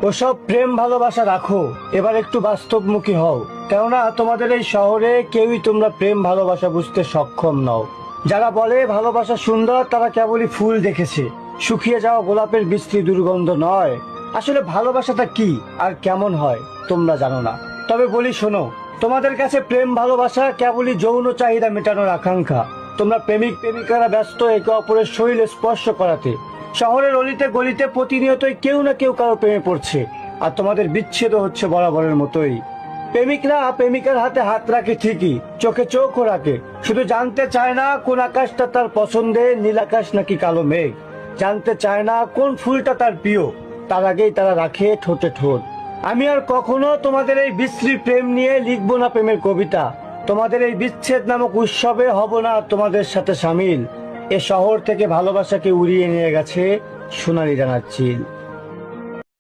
ওসব প্রেম ভালোবাসা রাখো, এবার একটু বাস্তবমুখী হও। কেননা তোমাদের এই শহরে কেউই তোমরা প্রেম ভালোবাসা বুঝতে সক্ষম নও। যারা বলে ভালোবাসা সুন্দর, তারা কেবলই ফুল দেখেছে, শুকিয়ে যাওয়া গোলাপের বিশ্রী দুর্গন্ধ নয়। আসলে ভালোবাসাটা কি আর কেমন হয় তোমরা জানো না। তবে বলি শোনো, তোমাদের কাছে প্রেম ভালোবাসা কেবলই যৌন চাহিদা মেটানোর আকাঙ্ক্ষা। তোমরা প্রেমিক প্রেমিকারা ব্যস্ত একে অপরের শরীরে স্পর্শ করাতে। শহরের অলিতে গলিতে প্রতিনিয়তই কেউ না কেউ কারো প্রেমে পড়ছে, আর তোমাদের বিচ্ছেদ হচ্ছে বরাবরের মতোই। প্রেমিকরা প্রেমিকার হাতে হাত রাখে ঠিকই, চোখে চোখও রাখে, শুধু জানতে চায় না কোন আকাশটা তার পছন্দের, নীল আকাশ নাকি কালো মেঘ। জানতে চায় না কোন ফুলটা তার প্রিয়, তার আগেই তারা রাখে ঠোঁটে ঠোঁট। আমি আর কখনো তোমাদের এই বিশ্রী প্রেম নিয়ে লিখবো না প্রেমের কবিতা। তোমাদের এই বিচ্ছেদ নামক উৎসবে হব না তোমাদের সাথে সামিল। এ শহর থেকে ভালোবাসাকে উড়িয়ে নিয়ে গেছে সোনালি ডানার চিল।